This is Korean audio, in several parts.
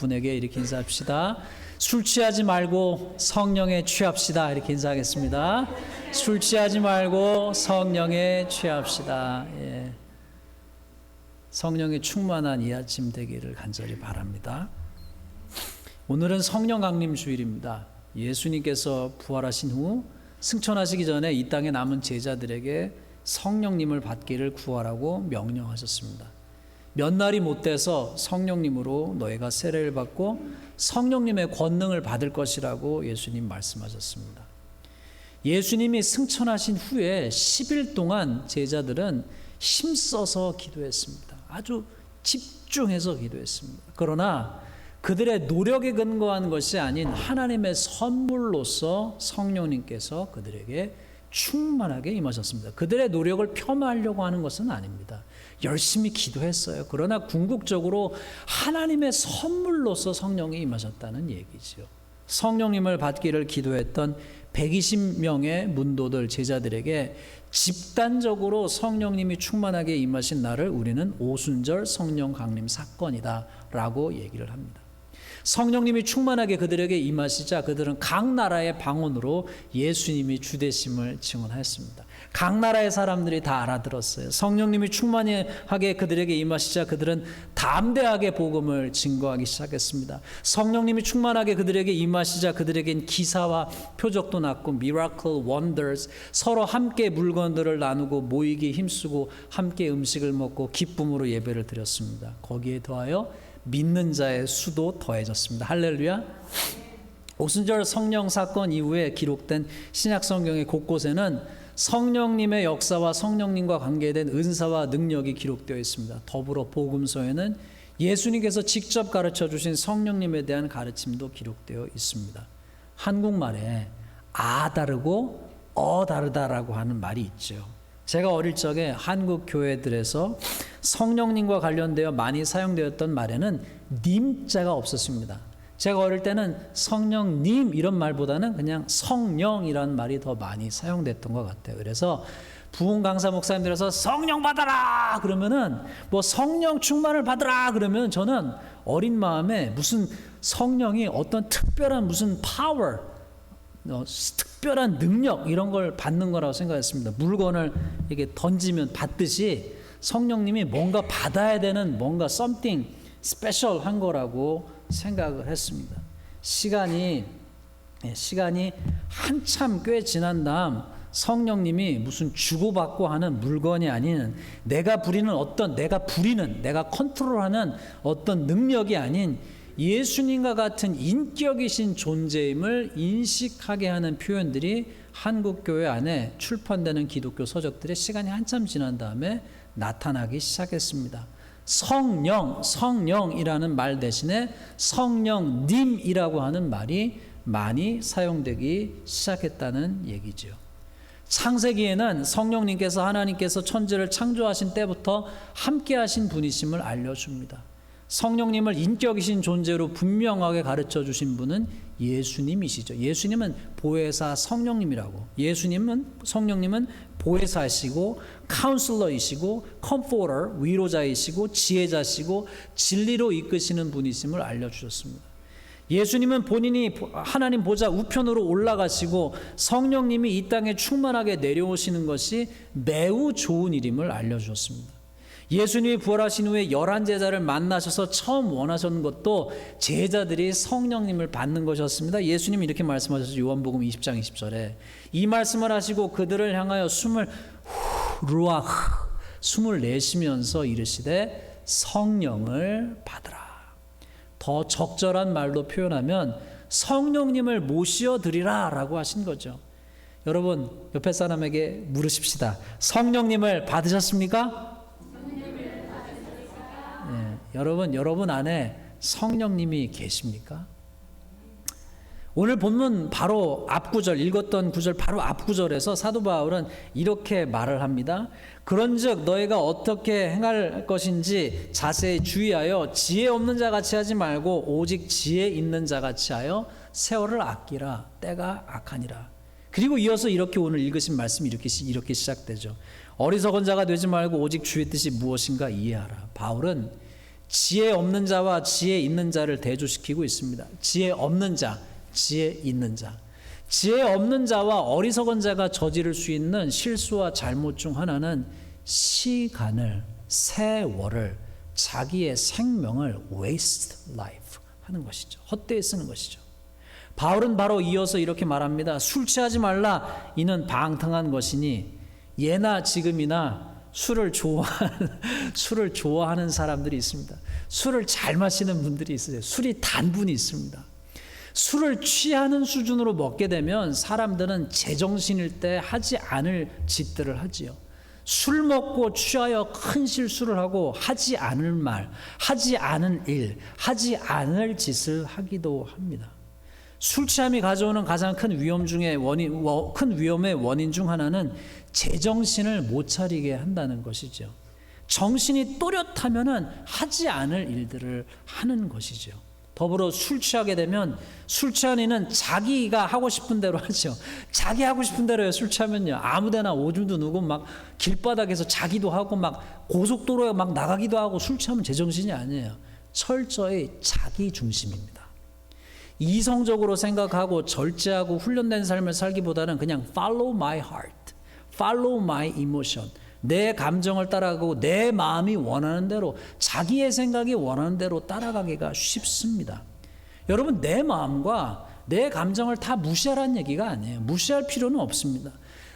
분에게 이렇게 인사합시다. 술 취하지 말고 성령에 취합시다. 이렇게 인사하겠습니다. 술 취하지 말고 성령에 취합시다. 예. 성령의 충만한 이 아침 되기를 간절히 바랍니다. 오늘은 성령 강림 주일입니다. 예수님께서 부활하신 후 승천하시기 전에 이 땅에 남은 제자들에게 성령님을 받기를 구하라고 명령하셨습니다. 몇 날이 못 돼서 성령님으로 너희가 세례를 받고 성령님의 권능을 받을 것이라고 예수님 말씀하셨습니다. 예수님이 승천하신 후에 10일 동안 제자들은 힘써서 기도했습니다. 아주 집중해서 기도했습니다. 그러나 그들의 노력에 근거한 것이 아닌 하나님의 선물로서 성령님께서 그들에게 충만하게 임하셨습니다. 그들의 노력을 폄하하려고 하는 것은 아닙니다. 열심히 기도했어요. 그러나 궁극적으로 하나님의 선물로서 성령이 임하셨다는 얘기죠. 성령님을 받기를 기도했던 120명의 문도들 제자들에게 집단적으로 성령님이 충만하게 임하신 날을 우리는 오순절 성령 강림 사건이다 라고 얘기를 합니다. 성령님이 충만하게 그들에게 임하시자 그들은 각 나라의 방언으로 예수님이 주되심을 증언하였습니다. 각 나라의 사람들이 다 알아들었어요. 성령님이 충만하게 그들에게 임하시자 그들은 담대하게 복음을 증거하기 시작했습니다. 성령님이 충만하게 그들에게 임하시자 그들에겐 기사와 표적도 났고 miracle, wonders, 서로 함께 물건들을 나누고 모이기 힘쓰고 함께 음식을 먹고 기쁨으로 예배를 드렸습니다. 거기에 더하여 믿는 자의 수도 더해졌습니다. 할렐루야. 오순절 성령 사건 이후에 기록된 신약 성경의 곳곳에는 성령님의 역사와 성령님과 관계된 은사와 능력이 기록되어 있습니다. 더불어 복음서에는 예수님께서 직접 가르쳐 주신 성령님에 대한 가르침도 기록되어 있습니다. 한국말에 아 다르고 어 다르다라고 하는 말이 있죠. 제가 어릴 적에 한국 교회들에서 성령님과 관련되어 많이 사용되었던 말에는 님자가 없었습니다. 제가 어릴 때는 성령님 이런 말보다는 그냥 성령이라는 말이 더 많이 사용됐던 것 같아요. 그래서 부흥 강사 목사님들에서 성령 받아라 그러면은 뭐 성령 충만을 받아라 그러면 저는 어린 마음에 무슨 성령이 어떤 특별한 무슨 파워 특별한 능력 이런 걸 받는 거라고 생각했습니다. 물건을 이렇게 던지면 받듯이 성령님이 뭔가 받아야 되는 뭔가 something special 한 거라고 생각을 했습니다. 시간이 한참 꽤 지난 다음 성령님이 무슨 주고받고 하는 물건이 아닌 내가 컨트롤하는 어떤 능력이 아닌 예수님과 같은 인격이신 존재임을 인식하게 하는 표현들이 한국교회 안에 출판되는 기독교 서적들의 시간이 한참 지난 다음에 나타나기 시작했습니다. 성령이라는 말 대신에 성령님이라고 하는 말이 많이 사용되기 시작했다는 얘기죠. 창세기에는 성령님께서 하나님께서 천지를 창조하신 때부터 함께 하신 분이심을 알려줍니다. 성령님을 인격이신 존재로 분명하게 가르쳐 주신 분은 예수님이시죠. 예수님은 보혜사 성령님이라고. 성령님은 보혜사이시고 카운슬러이시고 컴포터 위로자이시고 지혜자시고 진리로 이끄시는 분이심을 알려주셨습니다. 예수님은 본인이 하나님 보좌 우편으로 올라가시고 성령님이 이 땅에 충만하게 내려오시는 것이 매우 좋은 일임을 알려주셨습니다. 예수님이 부활하신 후에 11제자를 만나셔서 처음 원하셨는 것도 제자들이 성령님을 받는 것이었습니다. 예수님이 이렇게 말씀하셨죠. 요한복음 20장 20절에 이 말씀을 하시고 그들을 향하여 숨을 내쉬면서 이르시되 성령을 받으라. 더 적절한 말로 표현하면 성령님을 모시어 드리라 라고 하신 거죠. 여러분 옆에 사람에게 물으십시다. 성령님을 받으셨습니까? 여러분 안에 성령님이 계십니까? 오늘 본문 바로 앞구절 읽었던 구절 바로 앞구절에서 사도 바울은 이렇게 말을 합니다. 그런즉 너희가 어떻게 행할 것인지 자세히 주의하여 지혜 없는 자같이 하지 말고 오직 지혜 있는 자같이 하여 세월을 아끼라. 때가 악하니라. 그리고 이어서 이렇게 오늘 읽으신 말씀이 이렇게 시작되죠. 어리석은 자가 되지 말고 오직 주의 뜻이 무엇인가 이해하라. 바울은 지혜 없는 자와 지혜 있는 자를 대조시키고 있습니다. 지혜 없는 자, 지혜 있는 자. 지혜 없는 자와 어리석은 자가 저지를 수 있는 실수와 잘못 중 하나는 시간을, 세월을, 자기의 생명을 waste life 하는 것이죠. 헛되이 쓰는 것이죠. 바울은 바로 이어서 이렇게 말합니다. 술 취하지 말라. 이는 방탕한 것이니 예나 지금이나 술을 좋아하는 사람들이 있습니다. 술을 잘 마시는 분들이 있어요. 술이 단 분이 있습니다. 술을 취하는 수준으로 먹게 되면 사람들은 제정신일 때 하지 않을 짓들을 하지요. 술 먹고 취하여 큰 실수를 하고 하지 않을 말, 하지 않은 일, 하지 않을 짓을 하기도 합니다. 술 취함이 가져오는 가장 큰 위험의 원인 중 하나는 제정신을 못 차리게 한다는 것이죠. 정신이 또렷하면은 하지 않을 일들을 하는 것이죠. 더불어 술 취하게 되면 술 취한 이는 자기가 하고 싶은 대로 하죠. 자기 하고 싶은 대로 해요. 술 취하면요. 아무데나 오줌도 누고 막 길바닥에서 자기도 하고 막 고속도로에 막 나가기도 하고. 술 취하면 제정신이 아니에요. 철저히 자기 중심입니다. 이성적으로 생각하고 절제하고 훈련된 삶을 살기보다는 그냥 follow my heart, follow my emotion, 내 감정을 따라가고 내 마음이 원하는 대로, 자기의 생각이 원하는 대로 따라가기가 쉽습니다. 여러분, 내 마음과 내 감정을 다 무시하라는 얘기가 아니에요. 무시할 필요는 없습니다.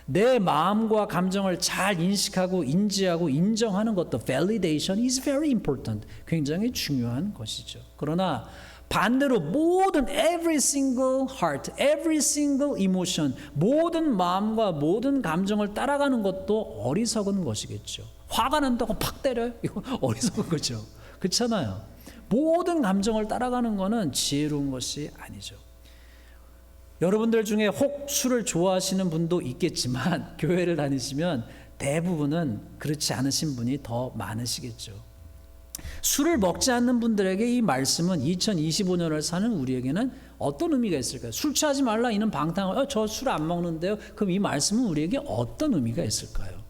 내 마음과 감정을 잘 인식하고 인지하고 인정하는 것도 validation is very important. 굉장히 중요한 것이죠. 그러나 반대로 모든 every single heart, every single emotion, 모든 마음과 모든 감정을 따라가는 것도 어리석은 것이겠죠. 화가 난다고 팍 때려요? 이거 어리석은 거죠. 그렇잖아요. 모든 감정을 따라가는 것은 지혜로운 것이 아니죠. 여러분들 중에 혹 술을 좋아하시는 분도 있겠지만 교회를 다니시면 대부분은 그렇지 않으신 분이 더 많으시겠죠. 술을 먹지 않는 분들에게 이 말씀은 2025년을 사는 우리에게는 어떤 의미가 있을까요? 술 취하지 말라 이는 방탕한, 저 술 안 먹는데요. 그럼 이 말씀은 우리에게 어떤 의미가 있을까요?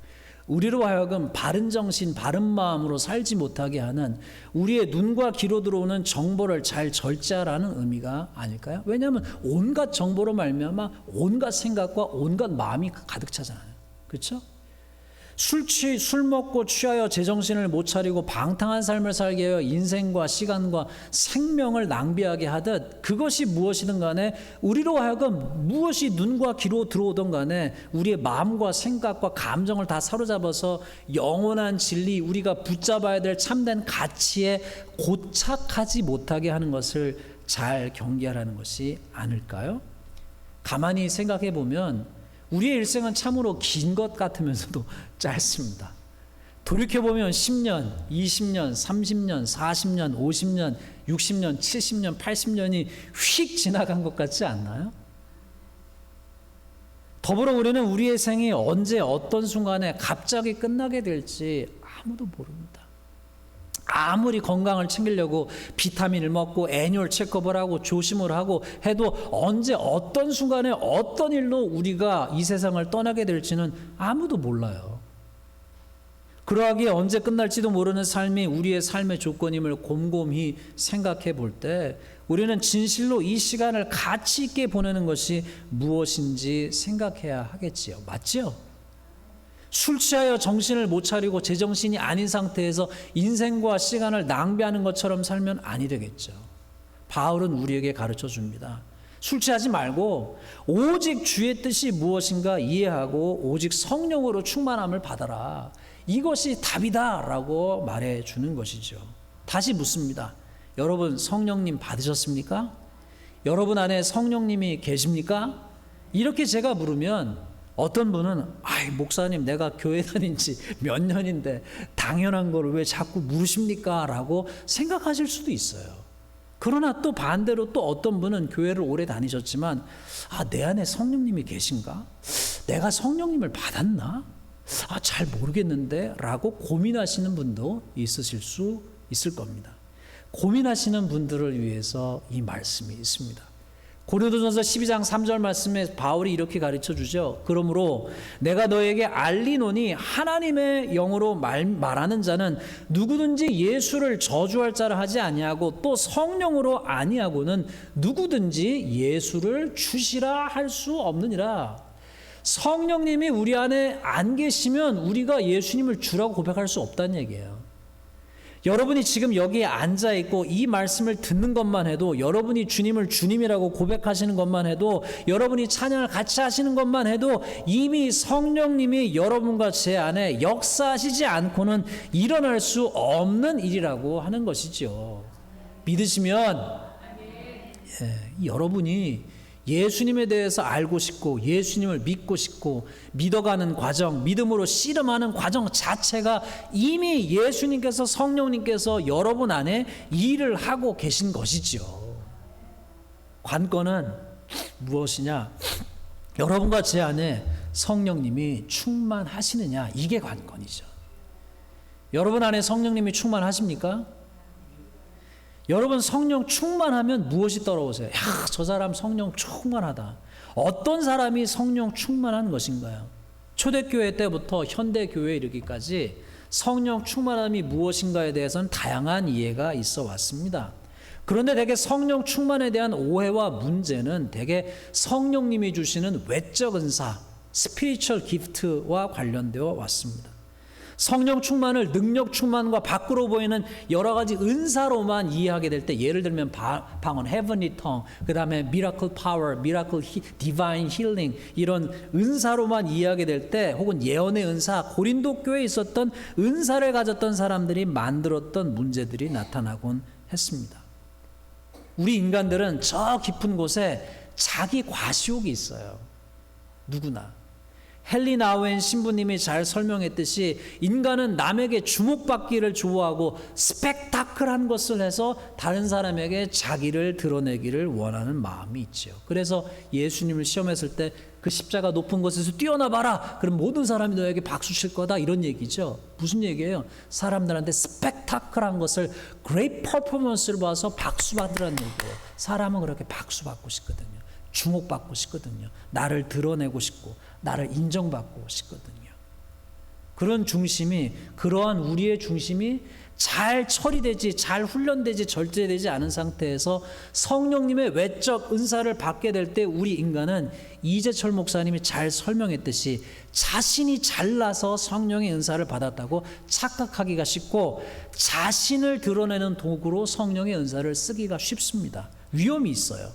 우리로 하여금 바른 정신, 바른 마음으로 살지 못하게 하는, 우리의 눈과 귀로 들어오는 정보를 잘 절제하라는 의미가 아닐까요? 왜냐하면 온갖 정보로 말미암아 온갖 생각과 온갖 마음이 가득 차잖아요. 그렇죠? 술 먹고 취하여 제정신을 못 차리고 방탕한 삶을 살게 하여 인생과 시간과 생명을 낭비하게 하듯, 그것이 무엇이든 간에 우리로 하여금 무엇이 눈과 귀로 들어오든 간에 우리의 마음과 생각과 감정을 다 사로잡아서 영원한 진리, 우리가 붙잡아야 될 참된 가치에 고착하지 못하게 하는 것을 잘 경계하라는 것이 아닐까요? 가만히 생각해 보면 우리의 일생은 참으로 긴 것 같으면서도 짧습니다. 돌이켜보면 10년, 20년, 30년, 40년, 50년, 60년, 70년, 80년이 휙 지나간 것 같지 않나요? 더불어 우리는 우리의 생이 언제 어떤 순간에 갑자기 끝나게 될지 아무도 모릅니다. 아무리 건강을 챙기려고 비타민을 먹고 애뉴얼 체크업을 하고 조심을 하고 해도 언제 어떤 순간에 어떤 일로 우리가 이 세상을 떠나게 될지는 아무도 몰라요. 그러하기에 언제 끝날지도 모르는 삶이 우리의 삶의 조건임을 곰곰이 생각해 볼 때 우리는 진실로 이 시간을 가치 있게 보내는 것이 무엇인지 생각해야 하겠지요. 맞지요? 술 취하여 정신을 못 차리고 제정신이 아닌 상태에서 인생과 시간을 낭비하는 것처럼 살면 아니 되겠죠. 바울은 우리에게 가르쳐 줍니다. 술 취하지 말고 오직 주의 뜻이 무엇인가 이해하고 오직 성령으로 충만함을 받아라. 이것이 답이다 라고 말해 주는 것이죠. 다시 묻습니다. 여러분 성령님 받으셨습니까? 여러분 안에 성령님이 계십니까? 이렇게 제가 물으면 어떤 분은 목사님 내가 교회 다닌 지 몇 년인데 당연한 걸 왜 자꾸 물으십니까? 라고 생각하실 수도 있어요. 그러나 또 반대로 또 어떤 분은 교회를 오래 다니셨지만 내 안에 성령님이 계신가? 내가 성령님을 받았나? 잘 모르겠는데 라고 고민하시는 분도 있으실 수 있을 겁니다. 고민하시는 분들을 위해서 이 말씀이 있습니다. 고린도전서 12장 3절 말씀에 바울이 이렇게 가르쳐 주죠. 그러므로 내가 너에게 알리노니 하나님의 영으로 말하는 자는 누구든지 예수를 저주할 자라 하지 아니하고 또 성령으로 아니하고는 누구든지 예수를 주시라 할 수 없느니라. 성령님이 우리 안에 안 계시면 우리가 예수님을 주라고 고백할 수 없다는 얘기예요. 여러분이 지금 여기에 앉아 있고 이 말씀을 듣는 것만 해도, 여러분이 주님을 주님이라고 고백하시는 것만 해도, 여러분이 찬양을 같이 하시는 것만 해도 이미 성령님이 여러분과 제 안에 역사하시지 않고는 일어날 수 없는 일이라고 하는 것이죠. 믿으시면 여러분이 예수님에 대해서 알고 싶고 예수님을 믿고 싶고 믿어가는 과정, 믿음으로 씨름하는 과정 자체가 이미 예수님께서, 성령님께서 여러분 안에 일을 하고 계신 것이죠. 관건은 무엇이냐? 여러분과 제 안에 성령님이 충만하시느냐, 이게 관건이죠. 여러분 안에 성령님이 충만하십니까? 여러분 성령 충만하면 무엇이 따라오세요? 야, 저 사람 성령 충만하다. 어떤 사람이 성령 충만한 것인가요? 초대교회 때부터 현대교회에 이르기까지 성령 충만함이 무엇인가에 대해서는 다양한 이해가 있어 왔습니다. 그런데 대개 성령 충만에 대한 오해와 문제는 대개 성령님이 주시는 외적 은사, 스피리추얼 기프트와 관련되어 왔습니다. 성령 충만을 능력 충만과 밖으로 보이는 여러 가지 은사로만 이해하게 될 때, 예를 들면 방언, heavenly tongue, 그 다음에 miracle power, miracle divine healing, 이런 은사로만 이해하게 될 때, 혹은 예언의 은사, 고린도 교회에 있었던 은사를 가졌던 사람들이 만들었던 문제들이 나타나곤 했습니다. 우리 인간들은 저 깊은 곳에 자기 과시욕이 있어요. 누구나. 헨리 나우엔 신부님이 잘 설명했듯이 인간은 남에게 주목받기를 좋아하고 스펙타클한 것을 해서 다른 사람에게 자기를 드러내기를 원하는 마음이 있죠. 그래서 예수님을 시험했을 때 그 십자가 높은 곳에서 뛰어나 봐라. 그럼 모든 사람이 너에게 박수 칠 거다. 이런 얘기죠. 무슨 얘기예요? 사람들한테 스펙타클한 것을, great performance를 봐서 박수 받으라는 얘기예요. 사람은 그렇게 박수 받고 싶거든요. 주목받고 싶거든요. 나를 드러내고 싶고 나를 인정받고 싶거든요. 그런 중심이, 그러한 우리의 중심이 잘 처리되지, 잘 훈련되지, 절제되지 않은 상태에서 성령님의 외적 은사를 받게 될 때 우리 인간은 이재철 목사님이 잘 설명했듯이 자신이 잘나서 성령의 은사를 받았다고 착각하기가 쉽고, 자신을 드러내는 도구로 성령의 은사를 쓰기가 쉽습니다. 위험이 있어요.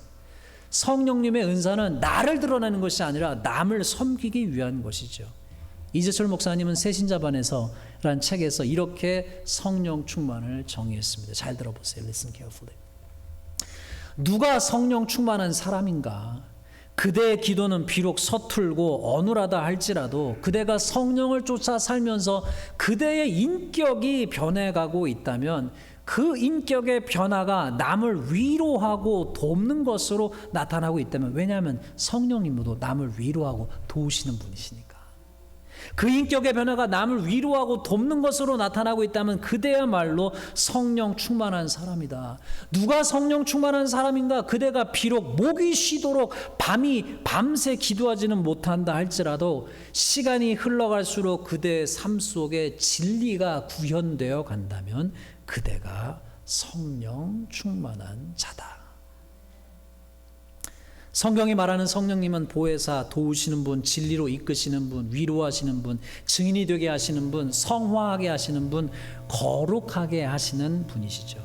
성령님의 은사는 나를 드러내는 것이 아니라 남을 섬기기 위한 것이죠. 이재철 목사님은 새신자반에서라는 책에서 이렇게 성령 충만을 정의했습니다. 잘 들어보세요. Listen carefully. 누가 성령 충만한 사람인가? 그대의 기도는 비록 서툴고 어눌하다 할지라도 그대가 성령을 쫓아 살면서 그대의 인격이 변해가고 있다면 그 인격의 변화가 남을 위로하고 돕는 것으로 나타나고 있다면, 왜냐하면 성령님도 남을 위로하고 도우시는 분이시니까. 그 인격의 변화가 남을 위로하고 돕는 것으로 나타나고 있다면 그대야말로 성령 충만한 사람이다. 누가 성령 충만한 사람인가? 그대가 비록 목이 쉬도록 밤새 기도하지는 못한다 할지라도 시간이 흘러갈수록 그대의 삶 속에 진리가 구현되어 간다면 그대가 성령 충만한 자다. 성경이 말하는 성령님은 보혜사, 도우시는 분, 진리로 이끄시는 분, 위로하시는 분, 증인이 되게 하시는 분, 성화하게 하시는 분, 거룩하게 하시는 분이시죠.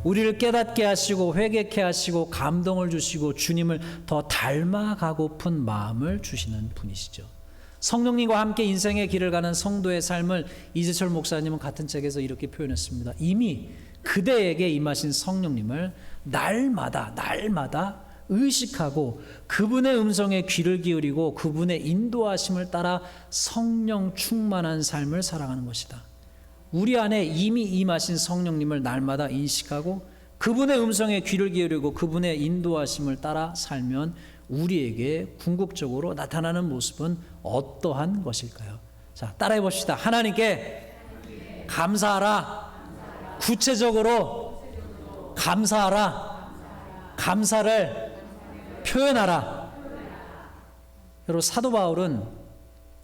우리를 깨닫게 하시고 회개케 하시고 감동을 주시고 주님을 더 닮아가고픈 마음을 주시는 분이시죠. 성령님과 함께 인생의 길을 가는 성도의 삶을 이재철 목사님은 같은 책에서 이렇게 표현했습니다. 이미 그대에게 임하신 성령님을 날마다 의식하고 그분의 음성에 귀를 기울이고 그분의 인도하심을 따라 성령 충만한 삶을 살아가는 것이다. 우리 안에 이미 임하신 성령님을 날마다 인식하고 그분의 음성에 귀를 기울이고 그분의 인도하심을 따라 살면 우리에게 궁극적으로 나타나는 모습은 어떠한 것일까요? 자, 따라해 봅시다. 하나님께 감사하라. 구체적으로 감사하라. 감사를 표현하라. 여러분, 사도 바울은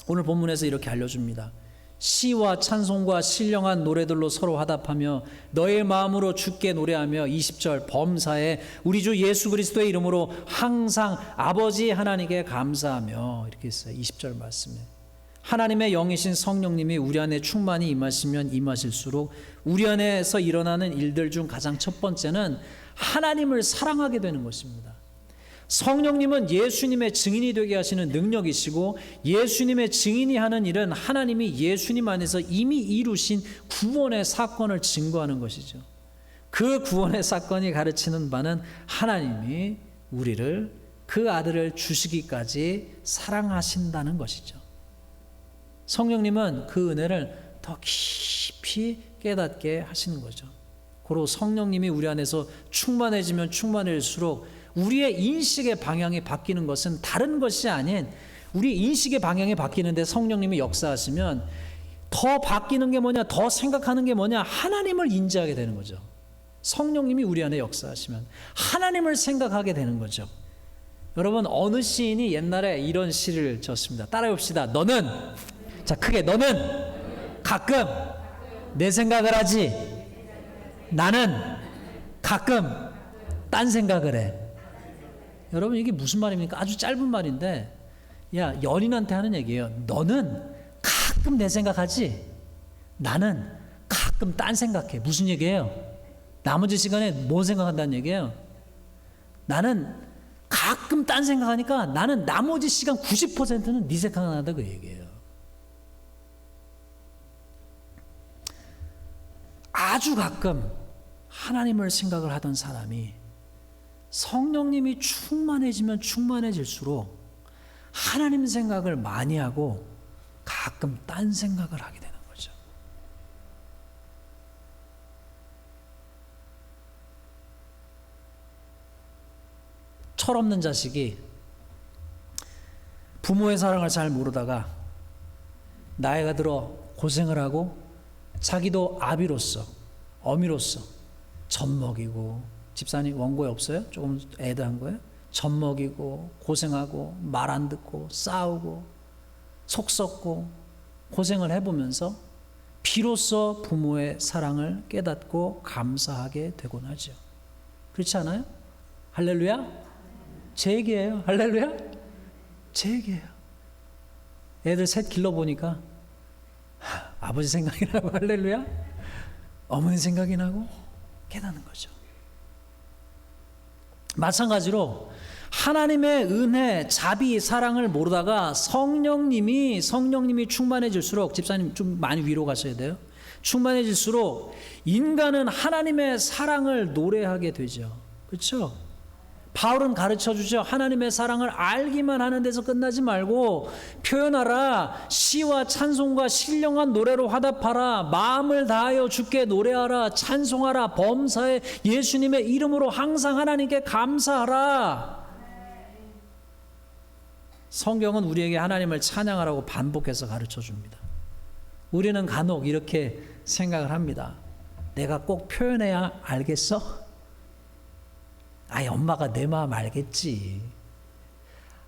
오늘 본문에서 이렇게 알려줍니다. 시와 찬송과 신령한 노래들로 서로 화답하며 너의 마음으로 주께 노래하며 20절 범사에 우리 주 예수 그리스도의 이름으로 항상 아버지 하나님께 감사하며 이렇게 있어요. 20절 말씀에 하나님의 영이신 성령님이 우리 안에 충만히 임하시면 임하실수록 우리 안에서 일어나는 일들 중 가장 첫 번째는 하나님을 사랑하게 되는 것입니다. 성령님은 예수님의 증인이 되게 하시는 능력이시고 예수님의 증인이 하는 일은 하나님이 예수님 안에서 이미 이루신 구원의 사건을 증거하는 것이죠. 그 구원의 사건이 가르치는 바는 하나님이 우리를 그 아들을 주시기까지 사랑하신다는 것이죠. 성령님은 그 은혜를 더 깊이 깨닫게 하시는 거죠. 고로 성령님이 우리 안에서 충만해지면 충만해질수록 우리의 인식의 방향이 바뀌는 것은 다른 것이 아닌 우리 인식의 방향이 바뀌는데 성령님이 역사하시면 더 바뀌는 게 뭐냐, 더 생각하는 게 뭐냐, 하나님을 인지하게 되는 거죠. 성령님이 우리 안에 역사하시면 하나님을 생각하게 되는 거죠. 여러분, 어느 시인이 옛날에 이런 시를 졌습니다. 따라해 봅시다. 너는, 자 크게, 너는 가끔 내 생각을 하지, 나는 가끔 딴 생각을 해. 여러분, 이게 무슨 말입니까? 아주 짧은 말인데, 야, 연인한테 하는 얘기예요. 너는 가끔 내 생각하지, 나는 가끔 딴 생각해. 무슨 얘기예요? 나머지 시간에 뭐 생각한다는 얘기예요? 나는 가끔 딴 생각하니까 나는 나머지 시간 90%는 네 생각한다, 그 얘기예요. 아주 가끔 하나님을 생각을 하던 사람이 성령님이 충만해지면 충만해질수록 하나님 생각을 많이 하고 가끔 딴 생각을 하게 되는 거죠. 철없는 자식이 부모의 사랑을 잘 모르다가 나이가 들어 고생을 하고 자기도 아비로서, 어미로서 젖 먹이고, 집사님 원고에 없어요? 조금 애드한 거예요? 젖 먹이고 고생하고 말 안 듣고 싸우고 속 썩고 고생을 해보면서 비로소 부모의 사랑을 깨닫고 감사하게 되곤 하죠. 그렇지 않아요? 할렐루야? 제 얘기예요. 할렐루야? 제 얘기예요. 애들 셋 길러보니까 아버지 생각이 나고 할렐루야? 어머니 생각이 나고 깨닫는 거죠. 마찬가지로 하나님의 은혜, 자비, 사랑을 모르다가 성령님이 충만해질수록, 집사님 좀 많이 위로 가셔야 돼요. 충만해질수록 인간은 하나님의 사랑을 노래하게 되죠. 그렇죠? 바울은 가르쳐주죠. 하나님의 사랑을 알기만 하는 데서 끝나지 말고 표현하라. 시와 찬송과 신령한 노래로 화답하라. 마음을 다하여 주께 노래하라. 찬송하라. 범사에 예수님의 이름으로 항상 하나님께 감사하라. 성경은 우리에게 하나님을 찬양하라고 반복해서 가르쳐줍니다. 우리는 간혹 이렇게 생각을 합니다. 내가 꼭 표현해야 알겠어? 아이, 엄마가 내 마음 알겠지.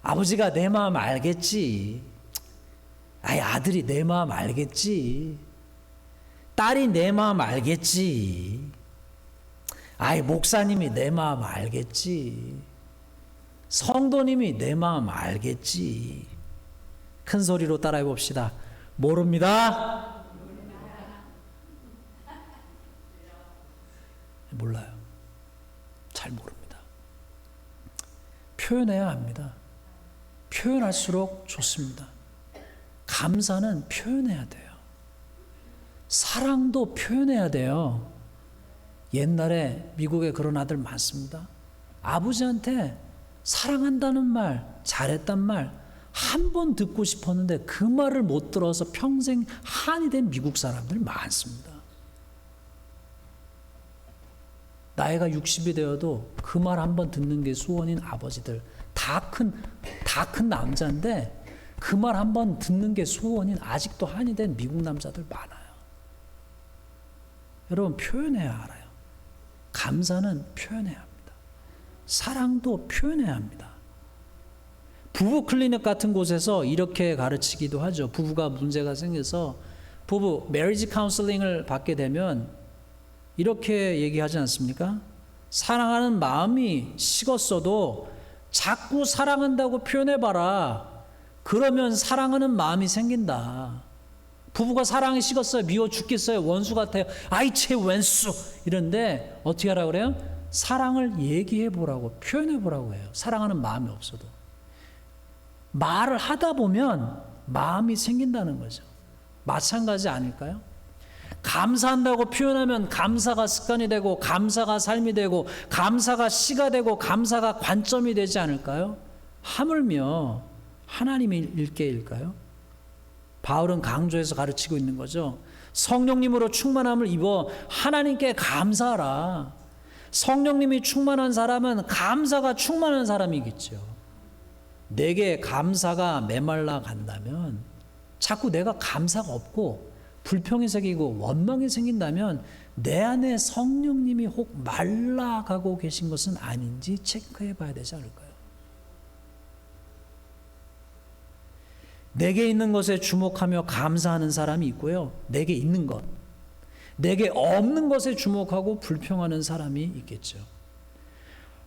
아버지가 내 마음 알겠지. 아이, 아들이 내 마음 알겠지. 딸이 내 마음 알겠지. 아이, 목사님이 내 마음 알겠지. 성도님이 내 마음 알겠지. 큰 소리로 따라해 봅시다. 모릅니다. 몰라요. 잘 모릅니다. 표현해야 합니다. 표현할수록 좋습니다. 감사는 표현해야 돼요. 사랑도 표현해야 돼요. 옛날에 미국에 그런 아들 많습니다. 아버지한테 사랑한다는 말, 잘했단 말 한 번 듣고 싶었는데 그 말을 못 들어서 평생 한이 된 미국 사람들 많습니다. 나이가 60이 되어도 그 말 한 번 듣는 게 소원인 아버지들, 다 큰 남자인데 그 말 한 번 듣는 게 소원인 아직도 한이 된 미국 남자들 많아요. 여러분, 표현해야 알아요. 감사는 표현해야 합니다. 사랑도 표현해야 합니다. 부부 클리닉 같은 곳에서 이렇게 가르치기도 하죠. 부부가 문제가 생겨서 부부 메리지 카운슬링을 받게 되면 이렇게 얘기하지 않습니까? 사랑하는 마음이 식었어도 자꾸 사랑한다고 표현해봐라. 그러면 사랑하는 마음이 생긴다. 부부가 사랑이 식었어요. 미워 죽겠어요. 원수 같아요. 아이 쟤 웬수. 이런데 어떻게 하라고 그래요? 사랑을 얘기해보라고, 표현해보라고 해요. 사랑하는 마음이 없어도. 말을 하다 보면 마음이 생긴다는 거죠. 마찬가지 아닐까요? 감사한다고 표현하면 감사가 습관이 되고, 감사가 삶이 되고, 감사가 시가 되고, 감사가 관점이 되지 않을까요? 하물며 하나님이 일께일까요? 바울은 강조해서 가르치고 있는 거죠. 성령님으로 충만함을 입어 하나님께 감사하라. 성령님이 충만한 사람은 감사가 충만한 사람이겠죠. 내게 감사가 메말라 간다면, 자꾸 내가 감사가 없고 불평이 생기고 원망이 생긴다면 내 안에 성령님이 혹 말라가고 계신 것은 아닌지 체크해 봐야 되지 않을까요? 내게 있는 것에 주목하며 감사하는 사람이 있고요. 내게 있는 것, 내게 없는 것에 주목하고 불평하는 사람이 있겠죠.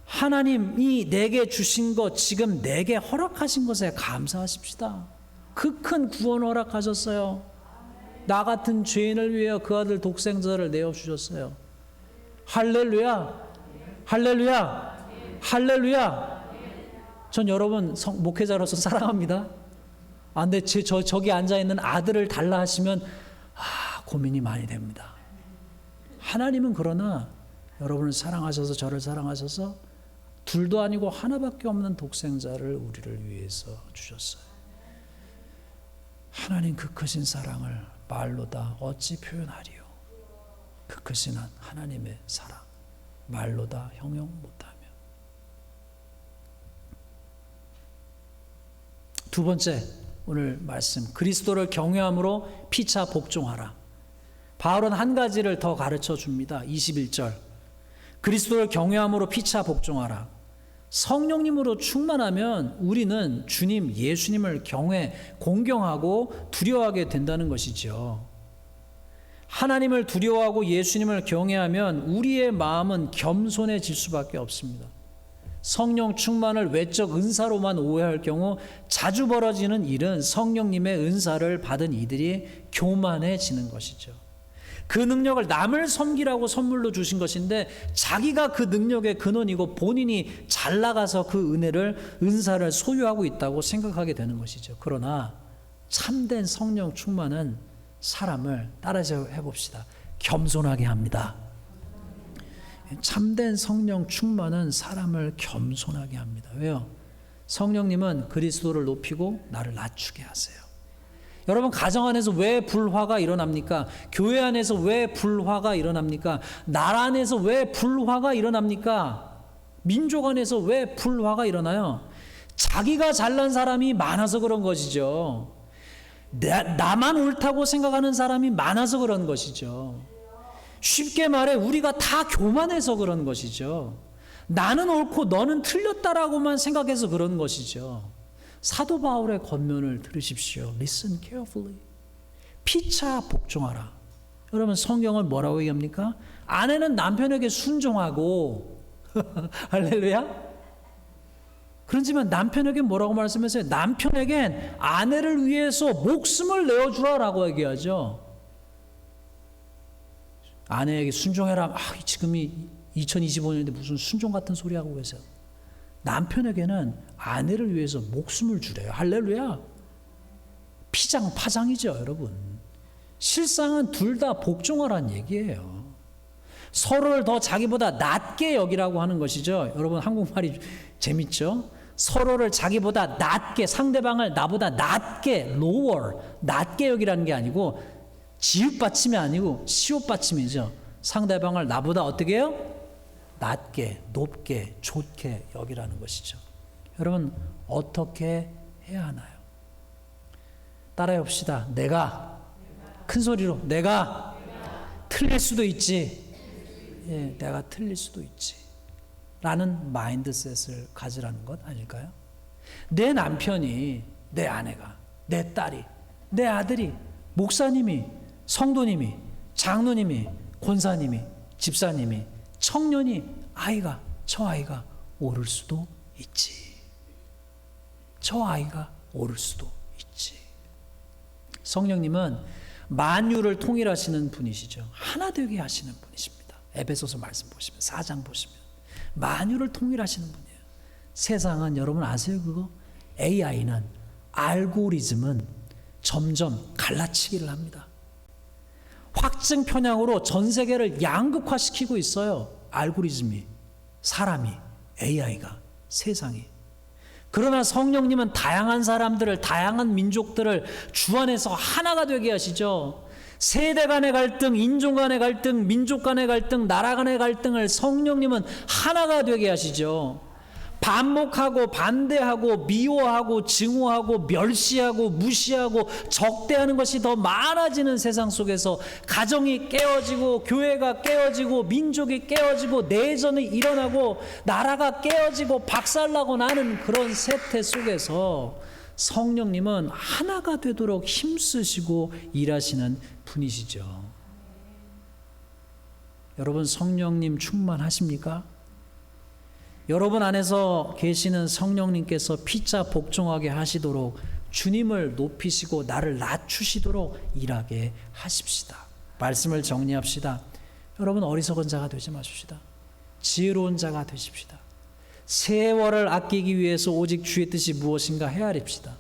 하나님이 내게 주신 것, 지금 내게 허락하신 것에 감사하십시다. 그 큰 구원 허락하셨어요. 나 같은 죄인을 위하여 그 아들 독생자를 내어주셨어요. 할렐루야, 할렐루야, 할렐루야. 전 여러분 목회자로서 사랑합니다. 근데 저기 앉아있는 아들을 달라 하시면 고민이 많이 됩니다. 하나님은 그러나 여러분을 사랑하셔서, 저를 사랑하셔서 둘도 아니고 하나밖에 없는 독생자를 우리를 위해서 주셨어요. 하나님 그 크신 사랑을 말로다 어찌 표현하리요. 그 크신 하나님의 사랑 말로다 형용 못하며. 두 번째, 오늘 말씀, 그리스도를 경외함으로 피차 복종하라. 바울은 한 가지를 더 가르쳐 줍니다. 21절, 그리스도를 경외함으로 피차 복종하라. 성령님으로 충만하면 우리는 주님 예수님을 공경하고 두려워하게 된다는 것이죠. 하나님을 두려워하고 예수님을 경외하면 우리의 마음은 겸손해질 수밖에 없습니다. 성령 충만을 외적 은사로만 오해할 경우 자주 벌어지는 일은 성령님의 은사를 받은 이들이 교만해지는 것이죠. 그 능력을 남을 섬기라고 선물로 주신 것인데 자기가 그 능력의 근원이고 본인이 잘 나가서 그 은사를 소유하고 있다고 생각하게 되는 것이죠. 그러나 참된 성령 충만은 사람을 따라서 해봅시다. 겸손하게 합니다. 참된 성령 충만은 사람을 겸손하게 합니다. 왜요? 성령님은 그리스도를 높이고 나를 낮추게 하세요. 여러분, 가정 안에서 왜 불화가 일어납니까? 교회 안에서 왜 불화가 일어납니까? 나라 안에서 왜 불화가 일어납니까? 민족 안에서 왜 불화가 일어나요? 자기가 잘난 사람이 많아서 그런 것이죠. 나만 옳다고 생각하는 사람이 많아서 그런 것이죠. 쉽게 말해 우리가 다 교만해서 그런 것이죠. 나는 옳고 너는 틀렸다라고만 생각해서 그런 것이죠. 사도 바울의 권면을 들으십시오. Listen carefully. 피차 복종하라. 여러분, 성경을 뭐라고 얘기합니까? 아내는 남편에게 순종하고 할렐루야. 그렇지만 남편에게 뭐라고 말씀하세요? 남편에겐 아내를 위해서 목숨을 내어주라라고 얘기하죠. 아내에게 순종해라. 지금이 2025년인데 무슨 순종 같은 소리 하고 계세요. 남편에게는 아내를 위해서 목숨을 주래요. 할렐루야. 피장파장이죠, 여러분. 실상은 둘 다 복종하라는 얘기예요. 서로를 더 자기보다 낮게 여기라고 하는 것이죠. 여러분, 한국말이 재밌죠? 서로를 자기보다 낮게, 상대방을 나보다 낮게, lower, 낮게 여기라는 게 아니고 지읒 받침이 아니고 시옷 받침이죠. 상대방을 나보다 어떻게 해요? 낮게, 높게, 좋게 여기라는 것이죠. 여러분, 어떻게 해야 하나요? 따라해 봅시다. 내가 큰 소리로 내가 틀릴 수도 있지. 예, 내가 틀릴 수도 있지. 라는 마인드셋을 가지라는 것 아닐까요? 내 남편이, 내 아내가, 내 딸이, 내 아들이, 목사님이, 성도님이, 장로님이, 권사님이, 집사님이, 청년이, 아이가, 저 아이가 오를 수도 있지. 저 아이가 오를 수도 있지. 성령님은 만유를 통일하시는 분이시죠. 하나 되게 하시는 분이십니다. 에베소서 말씀 보시면, 4장 보시면 만유를 통일하시는 분이에요. 세상은 여러분 아세요 그거? AI는, 알고리즘은 점점 갈라치기를 합니다. 확증 편향으로 전 세계를 양극화시키고 있어요. 알고리즘이, 사람이, AI가, 세상이. 그러나 성령님은 다양한 사람들을, 다양한 민족들을 주 안에서 하나가 되게 하시죠. 세대 간의 갈등, 인종 간의 갈등, 민족 간의 갈등, 나라 간의 갈등을 성령님은 하나가 되게 하시죠. 반목하고 반대하고 미워하고 증오하고 멸시하고 무시하고 적대하는 것이 더 많아지는 세상 속에서 가정이 깨어지고 교회가 깨어지고 민족이 깨어지고 내전이 일어나고 나라가 깨어지고 박살나고 나는 그런 세태 속에서 성령님은 하나가 되도록 힘쓰시고 일하시는 분이시죠. 여러분 성령님 충만하십니까? 여러분 안에서 계시는 성령님께서 피차 복종하게 하시도록 주님을 높이시고 나를 낮추시도록 일하게 하십시다. 말씀을 정리합시다. 여러분 어리석은 자가 되지 마십시다. 지혜로운 자가 되십시다. 세월을 아끼기 위해서 오직 주의 뜻이 무엇인가 헤아립시다.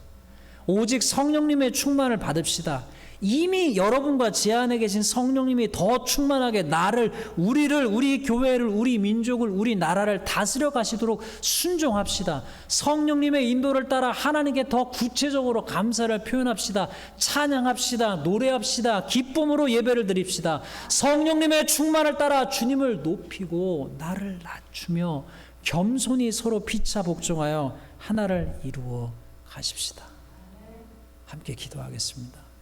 오직 성령님의 충만을 받읍시다. 이미 여러분과 제 안에 계신 성령님이 더 충만하게 나를, 우리를, 우리 교회를, 우리 민족을, 우리 나라를 다스려 가시도록 순종합시다. 성령님의 인도를 따라 하나님께 더 구체적으로 감사를 표현합시다. 찬양합시다. 노래합시다. 기쁨으로 예배를 드립시다. 성령님의 충만을 따라 주님을 높이고 나를 낮추며 겸손히 서로 피차 복종하여 하나를 이루어 가십시다. 함께 기도하겠습니다.